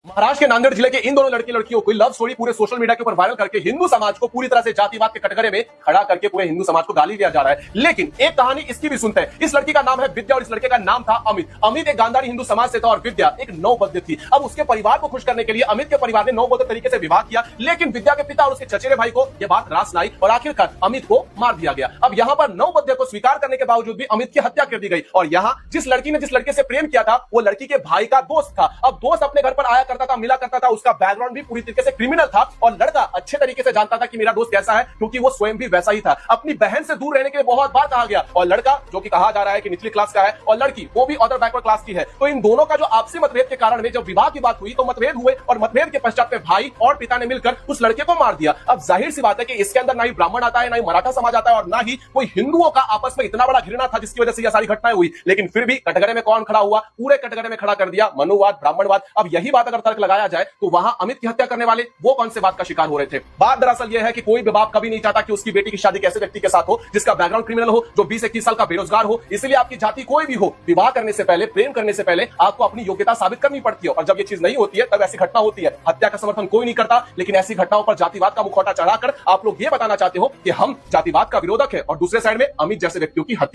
महाराष्ट्र के नांदेड़ जिले के इन दोनों लड़के लड़कियों को लव स्टोरी पूरे सोशल मीडिया के ऊपर वायरल करके हिंदू समाज को पूरी तरह से जातिवाद के कटघरे में खड़ा करके पूरे हिंदू समाज को गाली दिया जा रहा है। लेकिन एक कहानी इसकी भी सुनते हैं। इस लड़की का नाम है विद्या और इस लड़के का नाम था अमित। अमित एक गांधारी हिंदू समाज से था और विद्या एक नौबद्ध थी। अब उसके परिवार को खुश करने के लिए अमित के परिवार ने नौबद्ध तरीके से विवाह किया, लेकिन विद्या के पिता और उसके चचेरे भाई को यह बात रास न आई और आखिरकार अमित को मार दिया गया। अब यहाँ पर नौबद्ध को स्वीकार करने के बावजूद भी अमित की हत्या कर दी गई। और यहाँ जिस लड़की ने जिस लड़के से प्रेम किया था वो लड़की के भाई का दोस्त था। अब दोस्त अपने घर पर आया करता था, मिला करता था, उसका बैकग्राउंड भी पूरी तरीके से क्रिमिनल था और लड़का अच्छे तरीके से जानता था कि मेरा दोस्त कैसा है, क्योंकि वो स्वयं भी वैसा ही था। अपनी बहन से दूर रहने के लिए बहुत बार कहा गया और लड़का जो कि कहा जा रहा है कि निचली क्लास का है और लड़की वो भी अदर बैकवर्ड क्लास की है। तो इन दोनों का जो आपसी मतभेद के कारण में जब विवाह की बात हुई तो मतभेद हुए और मतभेद के पश्चात में भाई और पिता ने मिलकर उस लड़के को मार दिया। अब जाहिर सी बात है कि इसके अंदर ना ही ब्राह्मण आता है, ना ही मराठा समाज आता है और ना ही कोई हिंदुओं का आपस में इतना बड़ा घृणा था जिसकी वजह से यह सारी घटनाएं हुई। लेकिन फिर भी कटघरे में कौन खड़ा हुआ? पूरे कटघरे में खड़ा कर दिया मनुवाद, ब्राह्मणवाद। अब यही बात अगर तर्क लगाया जाए तो वहां अमित की हत्या करने वाले वो कौन से बात का शिकार हो रहे थे? बात दरअसल यह है कि कोई भी बाप कभी नहीं चाहता कि उसकी बेटी की शादी कैसे व्यक्ति के साथ हो जिसका बैकग्राउंड क्रिमिनल हो, जो 20-21 साल का बेरोजगार हो। इसलिए आपकी जाति कोई भी हो, विवाह करने से पहले, प्रेम करने से पहले आपको अपनी योग्यता साबित करनी पड़ती है और जब ये चीज नहीं होती है तब ऐसी घटना होती है। हत्या का समर्थन कोई नहीं करता, लेकिन ऐसी घटनाओं पर जातिवाद का मुखौटा चढ़ाकर आप लोग ये बताना चाहते हो कि हम जातिवाद का विरोधक है और दूसरे साइड में अमित जैसे व्यक्तियों की हत्या।